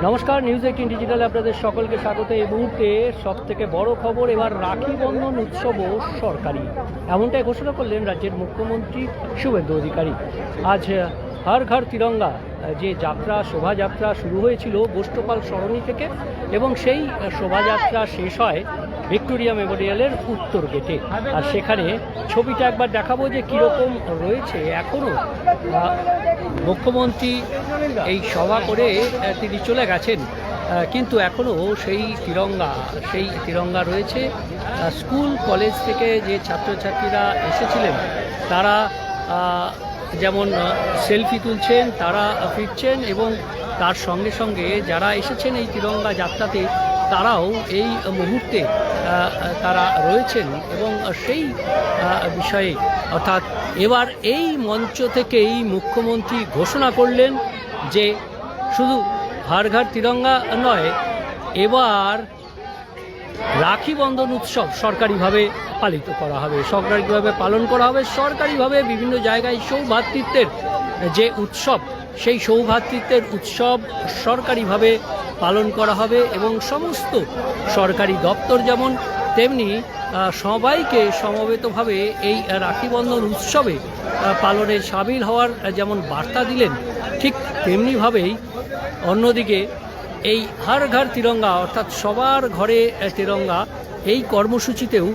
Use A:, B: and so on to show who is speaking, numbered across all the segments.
A: নমস্কার, নিউজ 18 ডিজিটালে আপনাদের সকলকে স্বাগত। এই মুহূর্তে সবথেকে বড় খবর, এবার রাখি বন্ধন উৎসবও সরকারি, এমনটাই ঘোষণা করলেন রাজ্যের মুখ্যমন্ত্রী শুভেন্দু অধিকারী। আজ হর ঘর তিরঙ্গা যে যাত্রা, শোভাযাত্রা শুরু হয়েছিল গোষ্ঠপাল সরণি থেকে, এবং সেই শোভাযাত্রা শেষ হয় ভিক্টোরিয়া মেমোরিয়ালের উত্তর গেটে। আর সেখানে ছবিটা একবার দেখাবো যে কীরকম রয়েছে। এখনও মুখ্যমন্ত্রী এই সভা করে তিনি চলে গেছেন, কিন্তু এখনও সেই তিরঙ্গা রয়েছে। স্কুল কলেজ থেকে যে ছাত্রছাত্রীরা এসেছিলেন তারা যেমন সেলফি তুলছেন, তারা ফিরছেন, এবং তার সঙ্গে সঙ্গে যারা এসেছেন এই তিরঙ্গা যাত্রাতে তারাও এই মুহূর্তে তারা রয়েছেন। এবং সেই বিষয়ে অর্থাৎ এবার এই মঞ্চ থেকেই মুখ্যমন্ত্রী ঘোষণা করলেন যে শুধু হর ঘর তিরঙ্গা নয়, এবার রাখি বন্ধন উৎসব সরকারিভাবে পালিত করা হবে, সরকারিভাবে পালন করা হবে। সরকারিভাবে বিভিন্ন জায়গায় সৌভ্রাতৃত্বের যে উৎসব, সেই সৌভ্রাতৃত্বের উৎসব সরকারিভাবে পালন করা হবে, এবং সমস্ত সরকারি দপ্তর যেমন তেমনি সবাইকে সমবেতভাবে এই রাখি বন্ধন উৎসবে পালনে সামিল হওয়ার যেমন বার্তা দিলেন, ঠিক তেমনিভাবেই অন্যদিকে এই হর ঘর তিরঙ্গা অর্থাৎ সবার ঘরে তিরঙ্গা এই কর্মসূচিতেও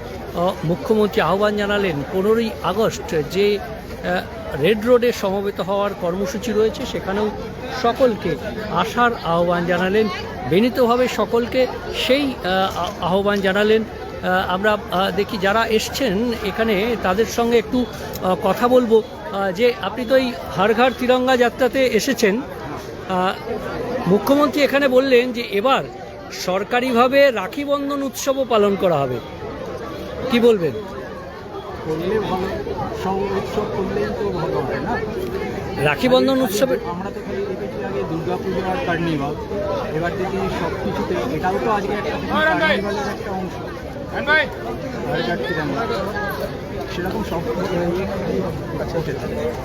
A: মুখ্যমন্ত্রী আহ্বান জানালেন। 15ই আগস্ট যে রেড রোডে সমবেত হওয়ার কর্মসূচি রয়েছে সেখানেও সকলকে আসার আহ্বান জানালেন, বিনীতভাবে সকলকে সেই আহ্বান জানালেন। আমরা দেখি যারা এসছেন এখানে তাদের সঙ্গে একটু কথা বলবো। যে আপনি তো এই হর ঘর তিরঙ্গা যাত্রাতে এসেছেন, মুখ্যমন্ত্রী এখানে বললেন যে এবার সরকারিভাবে রাখি বন্ধন উৎসবও পালন করা হবে, কি বলবেন?
B: করলে ভালো, সব উৎসব করলেই তো ভালো হয় না?
A: রাখি বন্ধন উৎসবে
B: আমরা তো খালি দেখেছি আগে দুর্গা পুজো আর কার্নিভাল, এবার দেখি সব কিছুতে এটাও তো আজকে একটা কার্নিভালের একটা অংশ। সেরকম সব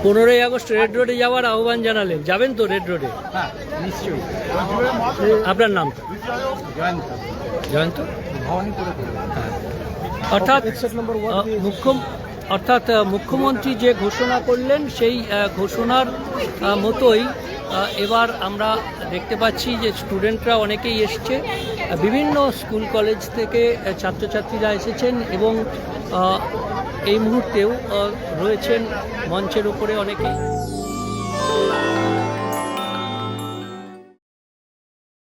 A: 15ই আগস্ট রেড রোডে যাওয়ার আহ্বান জানালেন, যাবেন তো রেড রোডে?
B: হ্যাঁ, নিশ্চয়ই।
A: আপনার নাম? জয়ন্ত
B: ভবানীপুরে।
A: হ্যাঁ, অর্থাৎ মুখ্যমন্ত্রী যে ঘোষণা করলেন সেই ঘোষণার মতোই এবার আমরা দেখতে পাচ্ছি যে স্টুডেন্টরা অনেকেই এসছে, বিভিন্ন স্কুল কলেজ থেকে ছাত্রছাত্রীরা এসেছেন, এবং এই মুহূর্তেও রয়েছেন মঞ্চের উপরে অনেকেই।